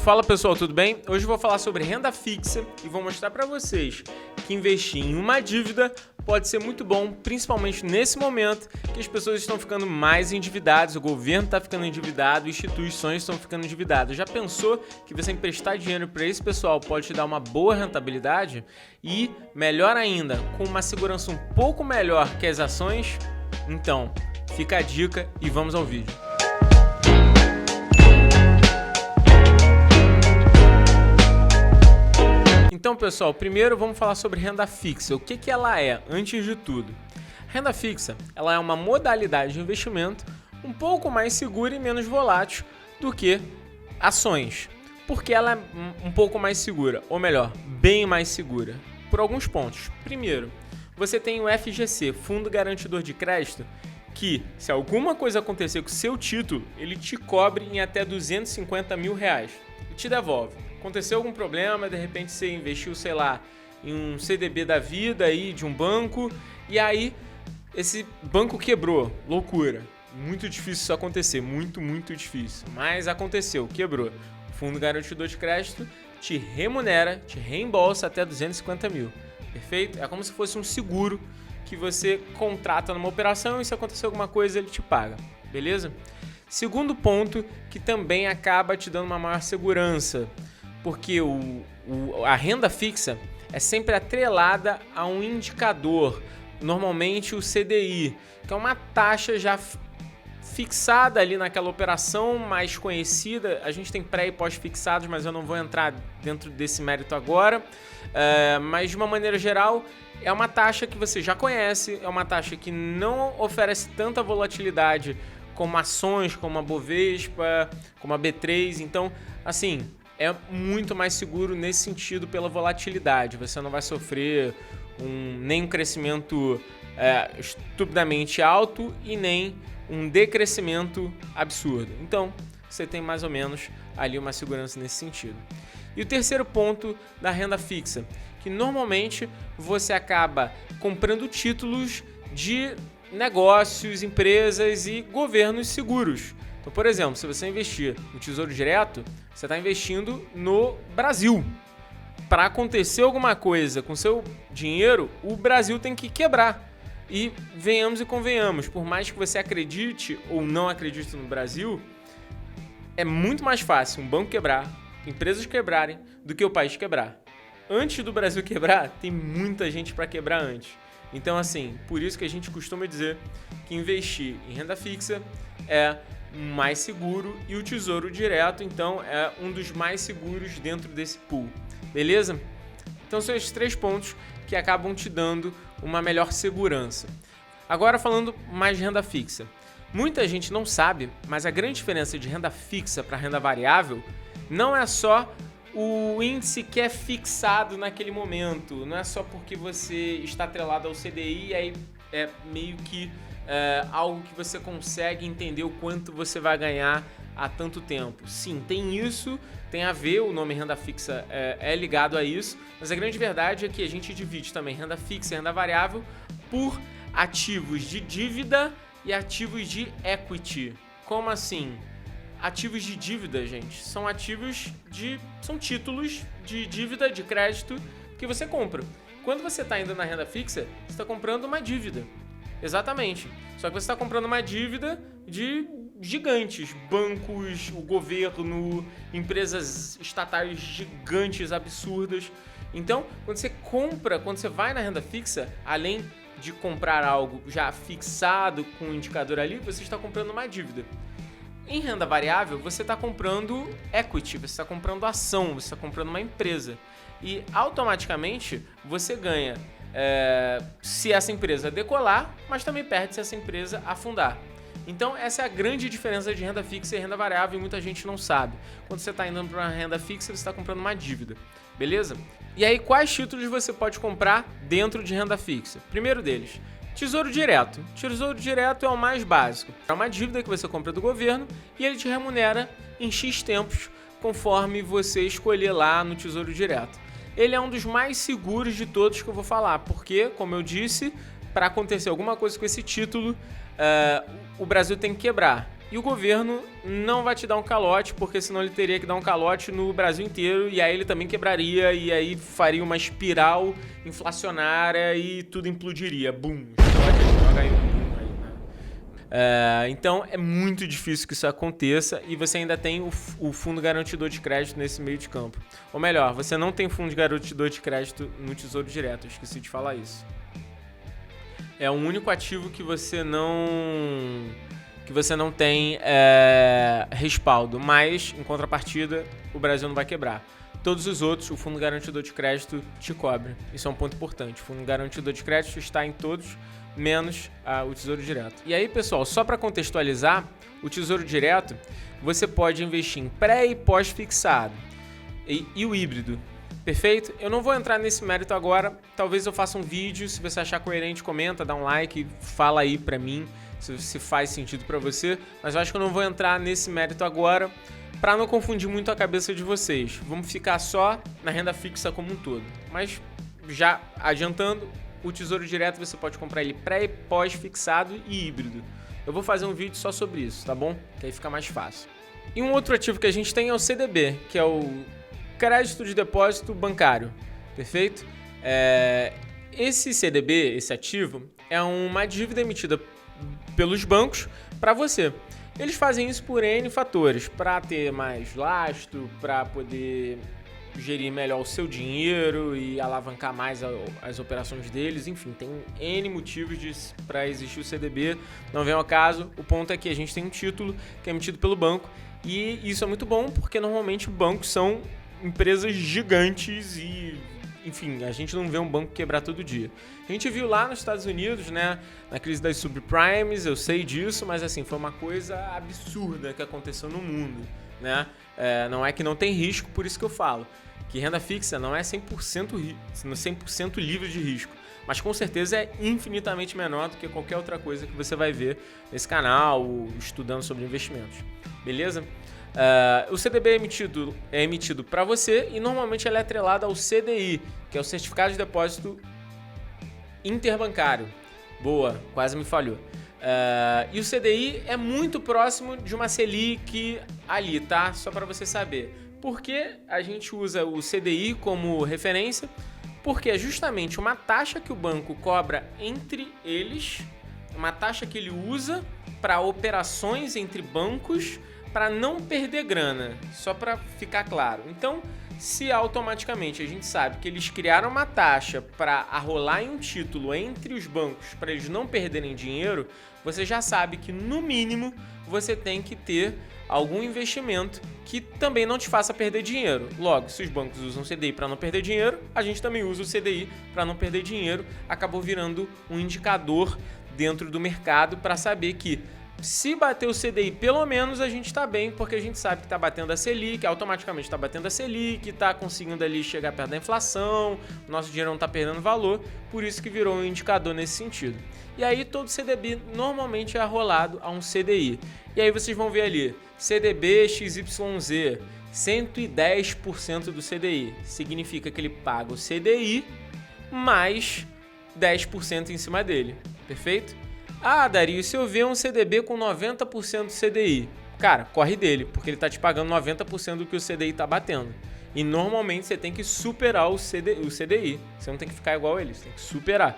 Fala pessoal, tudo bem? Hoje eu vou falar sobre renda fixa e vou mostrar para vocês que investir em uma dívida pode ser muito bom, principalmente nesse momento que as pessoas estão ficando mais endividadas, o governo está ficando endividado, instituições estão ficando endividadas. Já pensou que você emprestar dinheiro para esse pessoal pode te dar uma boa rentabilidade? E, melhor ainda, com uma segurança um pouco melhor que as ações? Então, fica a dica e vamos ao vídeo. Então, pessoal, primeiro vamos falar sobre renda fixa. O que ela é, antes de tudo? Renda fixa, ela é uma modalidade de investimento um pouco mais segura e menos volátil do que ações. Por que ela é um pouco mais segura? Ou melhor, bem mais segura. Por alguns pontos. Primeiro, você tem o FGC, Fundo Garantidor de Crédito, que, se alguma coisa acontecer com o seu título, ele te cobre em até R$250 mil e te devolve. Aconteceu algum problema, de repente você investiu, sei lá, em um CDB da vida aí de um banco e aí esse banco quebrou, loucura. Muito difícil isso acontecer, muito difícil, mas aconteceu, quebrou. O Fundo Garantidor de Crédito te remunera, te reembolsa até R$250 mil, perfeito? É como se fosse um seguro que você contrata numa operação e se acontecer alguma coisa ele te paga, beleza? Segundo ponto, que também acaba te dando uma maior segurança, porque a renda fixa é sempre atrelada a um indicador, normalmente o CDI, que é uma taxa já fixada ali naquela operação mais conhecida. A gente tem pré e pós-fixados, mas eu não vou entrar dentro desse mérito agora. Mas de uma maneira geral, é uma taxa que você já conhece, é uma taxa que não oferece tanta volatilidade como ações, como a Bovespa, como a B3. Então, assim, é muito mais seguro nesse sentido pela volatilidade. Você não vai sofrer nem um crescimento estupidamente alto e nem um decrescimento absurdo. Então, você tem mais ou menos ali uma segurança nesse sentido. E o terceiro ponto da renda fixa, que normalmente você acaba comprando títulos de negócios, empresas e governos seguros. Então, por exemplo, se você investir no Tesouro Direto, você está investindo no Brasil. Para acontecer alguma coisa com seu dinheiro, o Brasil tem que quebrar. E venhamos e convenhamos, por mais que você acredite ou não acredite no Brasil, é muito mais fácil um banco quebrar, empresas quebrarem, do que o país quebrar. Antes do Brasil quebrar, tem muita gente para quebrar antes. Então, assim, por isso que a gente costuma dizer que investir em renda fixa é mais seguro e o Tesouro Direto, então, é um dos mais seguros dentro desse pool, beleza? Então, são esses 3 pontos que acabam te dando uma melhor segurança. Agora, falando mais de renda fixa. Muita gente não sabe, mas a grande diferença de renda fixa para renda variável não é só o índice que é fixado naquele momento, não é só porque você está atrelado ao CDI e aí é meio que algo que você consegue entender o quanto você vai ganhar há tanto tempo. Sim, tem isso, tem a ver, o nome renda fixa é ligado a isso, mas a grande verdade é que a gente divide também renda fixa e renda variável por ativos de dívida e ativos de equity. Como assim? Ativos de dívida, gente, são títulos de dívida, de crédito que você compra. Quando você está indo na renda fixa, você está comprando uma dívida. Exatamente. Só que você está comprando uma dívida de gigantes, bancos, o governo, empresas estatais gigantes, absurdas. Então, quando você vai na renda fixa, além de comprar algo já fixado com um indicador ali, você está comprando uma dívida. Em renda variável, você está comprando equity, você está comprando ação, você está comprando uma empresa. E automaticamente você ganha se essa empresa decolar, mas também perde se essa empresa afundar. Então essa é a grande diferença de renda fixa e renda variável e muita gente não sabe. Quando você está indo para uma renda fixa, você está comprando uma dívida, beleza? E aí quais títulos você pode comprar dentro de renda fixa? Primeiro deles, Tesouro Direto. Tesouro Direto é o mais básico. É uma dívida que você compra do governo e ele te remunera em X tempos conforme você escolher lá no Tesouro Direto. Ele é um dos mais seguros de todos que eu vou falar, porque, como eu disse, para acontecer alguma coisa com esse título, o Brasil tem que quebrar. E o governo não vai te dar um calote, porque senão ele teria que dar um calote no Brasil inteiro, e aí ele também quebraria, e aí faria uma espiral inflacionária e tudo implodiria. Bum! Joga aí um boom aí, né? Então é muito difícil que isso aconteça, e você ainda tem o Fundo Garantidor de Crédito nesse meio de campo. Ou melhor, você não tem Fundo Garantidor de Crédito no Tesouro Direto, eu esqueci de falar isso. É o único ativo que você não tem respaldo, mas, em contrapartida, o Brasil não vai quebrar. Todos os outros, o Fundo Garantidor de Crédito te cobre. Isso é um ponto importante. O Fundo Garantidor de Crédito está em todos, menos o Tesouro Direto. E aí, pessoal, só para contextualizar, o Tesouro Direto, você pode investir em pré e pós-fixado e o híbrido. Perfeito? Eu não vou entrar nesse mérito agora. Talvez eu faça um vídeo. Se você achar coerente, comenta, dá um like, fala aí pra mim se faz sentido pra você. Mas eu acho que eu não vou entrar nesse mérito agora pra não confundir muito a cabeça de vocês. Vamos ficar só na renda fixa como um todo. Mas já adiantando, o Tesouro Direto você pode comprar ele pré e pós-fixado e híbrido. Eu vou fazer um vídeo só sobre isso, tá bom? Que aí fica mais fácil. E um outro ativo que a gente tem é o CDB, que é o Crédito de Depósito Bancário, perfeito? Esse CDB, esse ativo, é uma dívida emitida pelos bancos para você. Eles fazem isso por N fatores, para ter mais lastro, para poder gerir melhor o seu dinheiro e alavancar mais as operações deles. Enfim, tem N motivos para existir o CDB, não vem ao caso. O ponto é que a gente tem um título que é emitido pelo banco, e isso é muito bom porque normalmente bancos são empresas gigantes e, enfim, a gente não vê um banco quebrar todo dia. A gente viu lá nos Estados Unidos, né, na crise das subprimes, eu sei disso, mas assim, foi uma coisa absurda que aconteceu no mundo, né? Não é que não tem risco, por isso que eu falo que renda fixa não é 100% livre de risco, mas com certeza é infinitamente menor do que qualquer outra coisa que você vai ver nesse canal, estudando sobre investimentos, beleza? O CDB é emitido para você e normalmente ele é atrelado ao CDI, que é o Certificado de Depósito Interbancário. Boa, quase me falhou. E o CDI é muito próximo de uma Selic ali, tá? Só para você saber. Por que a gente usa o CDI como referência? Porque é justamente uma taxa que o banco cobra entre eles, uma taxa que ele usa para operações entre bancos, para não perder grana, só para ficar claro. Então, se automaticamente a gente sabe que eles criaram uma taxa para arrolar em um título entre os bancos para eles não perderem dinheiro, você já sabe que no mínimo você tem que ter algum investimento que também não te faça perder dinheiro. Logo, se os bancos usam o CDI para não perder dinheiro, a gente também usa o CDI para não perder dinheiro. Acabou virando um indicador dentro do mercado para saber que se bater o CDI, pelo menos a gente está bem, porque a gente sabe que está batendo a Selic, automaticamente está batendo a Selic, está conseguindo ali chegar perto da inflação, o nosso dinheiro não está perdendo valor, por isso que virou um indicador nesse sentido. E aí todo CDB normalmente é arrolado a um CDI. E aí vocês vão ver ali, CDB XYZ, 110% do CDI, significa que ele paga o CDI mais 10% em cima dele, perfeito? Ah, Dario, se eu ver um CDB com 90% do CDI, cara, corre dele, porque ele tá te pagando 90% do que o CDI tá batendo. E normalmente você tem que superar o CDI. Você não tem que ficar igual a ele, você tem que superar.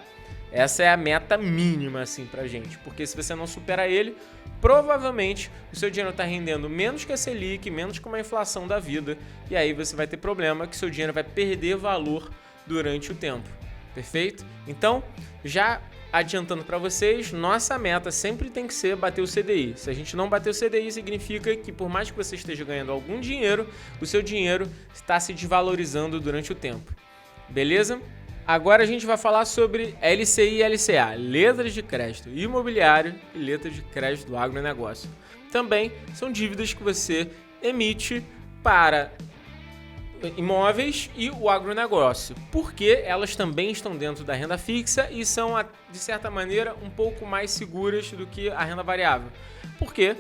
Essa é a meta mínima, assim, pra gente. Porque se você não supera ele, provavelmente o seu dinheiro tá rendendo menos que a Selic, menos que uma inflação da vida. E aí você vai ter problema que seu dinheiro vai perder valor durante o tempo. Perfeito? Então, já adiantando para vocês, nossa meta sempre tem que ser bater o CDI. Se a gente não bater o CDI, significa que por mais que você esteja ganhando algum dinheiro, o seu dinheiro está se desvalorizando durante o tempo. Beleza? Agora a gente vai falar sobre LCI e LCA, letras de crédito imobiliário e letras de crédito do agronegócio. Também são dívidas que você emite para imóveis e o agronegócio, porque elas também estão dentro da renda fixa e são, de certa maneira, um pouco mais seguras do que a renda variável. Porque,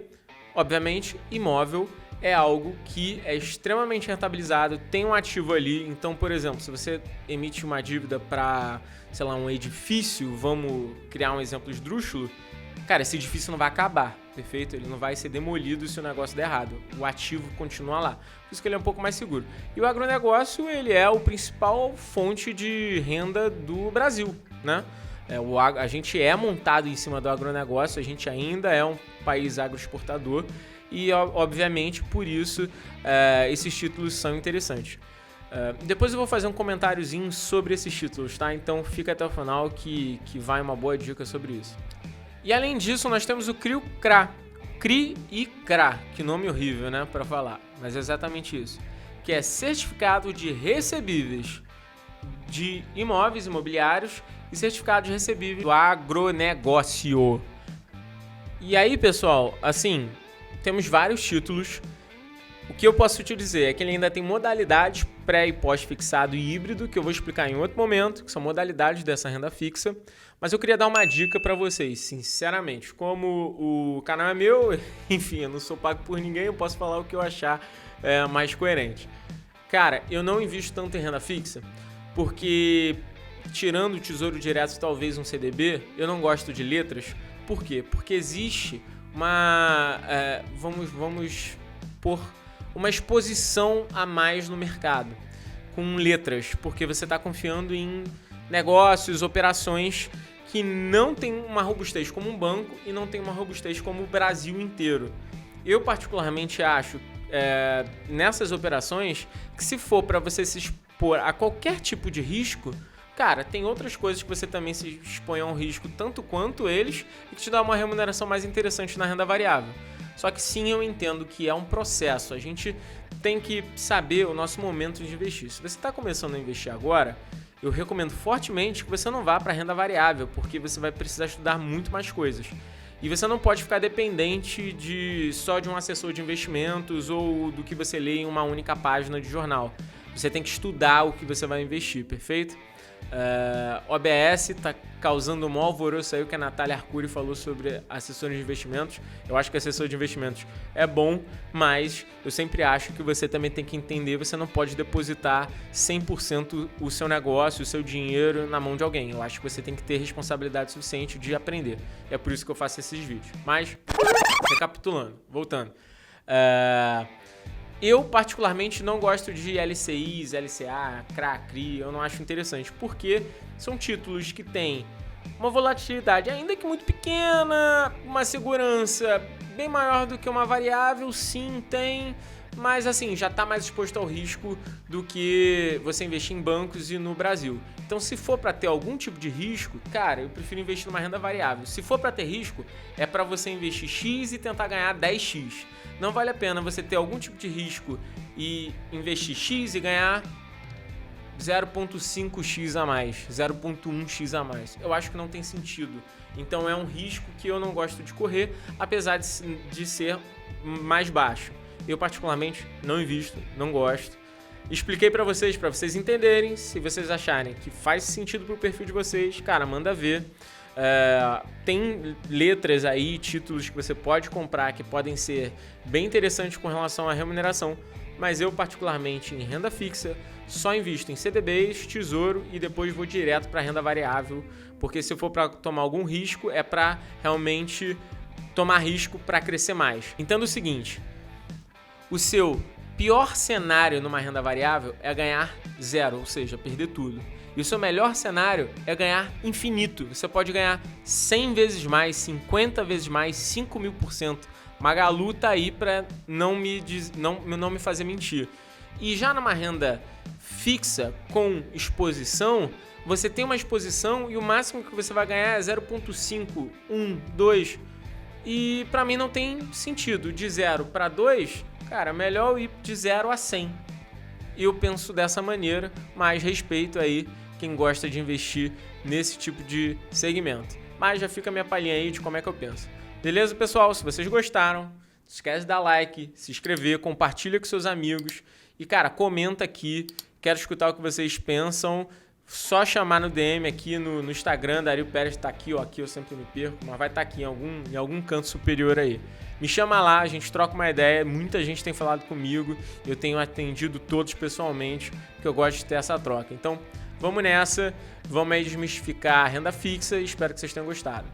obviamente, imóvel é algo que é extremamente rentabilizado, tem um ativo ali. Então, por exemplo, se você emite uma dívida para, sei lá, um edifício, vamos criar um exemplo esdrúxulo, cara, esse edifício não vai acabar. perfeito? Ele não vai ser demolido se o negócio der errado. O ativo continua lá. Por isso que ele é um pouco mais seguro. E o agronegócio, ele é o principal fonte de renda do Brasil, né? A gente é montado em cima do agronegócio, a gente ainda é um país agroexportador e, obviamente, por isso, esses títulos são interessantes. Depois eu vou fazer um comentáriozinho sobre esses títulos, tá? Então fica até o final que vai uma boa dica sobre isso. E além disso, nós temos o CRI-CRA. CRI e CRA, que nome horrível, né, para falar, mas é exatamente isso. Que é Certificado de Recebíveis de Imóveis Imobiliários e Certificado de Recebíveis do Agronegócio. E aí, pessoal, assim, temos vários títulos. O que eu posso te dizer é que ele ainda tem modalidades pré e pós-fixado e híbrido, que eu vou explicar em outro momento, que são modalidades dessa renda fixa. Mas eu queria dar uma dica para vocês, sinceramente. Como o canal é meu, enfim, eu não sou pago por ninguém, eu posso falar o que eu achar mais coerente. Cara, eu não invisto tanto em renda fixa, porque tirando o Tesouro Direto e talvez um CDB, eu não gosto de letras. Por quê? Porque existe uma... vamos pôr uma exposição a mais no mercado com letras, porque você está confiando em negócios, operações que não tem uma robustez como um banco e não tem uma robustez como o Brasil inteiro. Eu particularmente acho nessas operações que se for para você se expor a qualquer tipo de risco, cara, tem outras coisas que você também se expõe a um risco tanto quanto eles e que te dá uma remuneração mais interessante na renda variável. Só que sim, eu entendo que é um processo. A gente tem que saber o nosso momento de investir. Se você está começando a investir agora, eu recomendo fortemente que você não vá para a renda variável, porque você vai precisar estudar muito mais coisas. E você não pode ficar dependente só de um assessor de investimentos ou do que você lê em uma única página de jornal. Você tem que estudar o que você vai investir, perfeito? OBS está causando um maior alvoroço aí, o que a Natália Arcuri falou sobre assessores de investimentos. Eu acho que assessor de investimentos é bom, mas eu sempre acho que você também tem que entender, você não pode depositar 100% o seu negócio, o seu dinheiro na mão de alguém. Eu acho que você tem que ter responsabilidade suficiente de aprender. E é por isso que eu faço esses vídeos. Mas, recapitulando, voltando. Eu, particularmente, não gosto de LCIs, LCA, CRA, CRI, eu não acho interessante, porque são títulos que têm uma volatilidade ainda que muito pequena, uma segurança bem maior do que uma variável, sim, tem, mas assim, já está mais exposto ao risco do que você investir em bancos e no Brasil. Então, se for para ter algum tipo de risco, cara, eu prefiro investir numa renda variável. Se for para ter risco, é para você investir X e tentar ganhar 10X. Não vale a pena você ter algum tipo de risco e investir X e ganhar 0,5x a mais, 0,1x a mais. Eu acho que não tem sentido. Então é um risco que eu não gosto de correr, apesar de ser mais baixo. Eu particularmente não invisto, não gosto. Expliquei para vocês entenderem. Se vocês acharem que faz sentido pro perfil de vocês, cara, manda ver. Tem letras aí, títulos que você pode comprar que podem ser bem interessantes com relação à remuneração, mas eu particularmente em renda fixa só invisto em CDBs, tesouro e depois vou direto para renda variável, porque se for para tomar algum risco é para realmente tomar risco para crescer mais. Entenda o seguinte, o seu pior cenário numa renda variável é ganhar zero, ou seja, perder tudo. E o seu melhor cenário é ganhar infinito. Você pode ganhar 100 vezes mais, 50 vezes mais, 5.000%. Magalu tá aí para não me fazer mentir. E já numa renda fixa com exposição, você tem uma exposição e o máximo que você vai ganhar é 0,5, 1, 2. E para mim não tem sentido. De 0 para 2, cara, melhor ir de 0 a 100. Eu penso dessa maneira, mas respeito aí quem gosta de investir nesse tipo de segmento. Mas já fica a minha palhinha aí de como é que eu penso. Beleza, pessoal? Se vocês gostaram, não esquece de dar like, se inscrever, compartilha com seus amigos e, cara, comenta aqui. Quero escutar o que vocês pensam. Só chamar no DM aqui no Instagram, Dario Pérez tá aqui, ó, aqui eu sempre me perco, mas vai estar aqui em algum canto superior aí. Me chama lá, a gente troca uma ideia, muita gente tem falado comigo, eu tenho atendido todos pessoalmente, porque eu gosto de ter essa troca. Então, vamos nessa, vamos aí desmistificar a renda fixa e espero que vocês tenham gostado.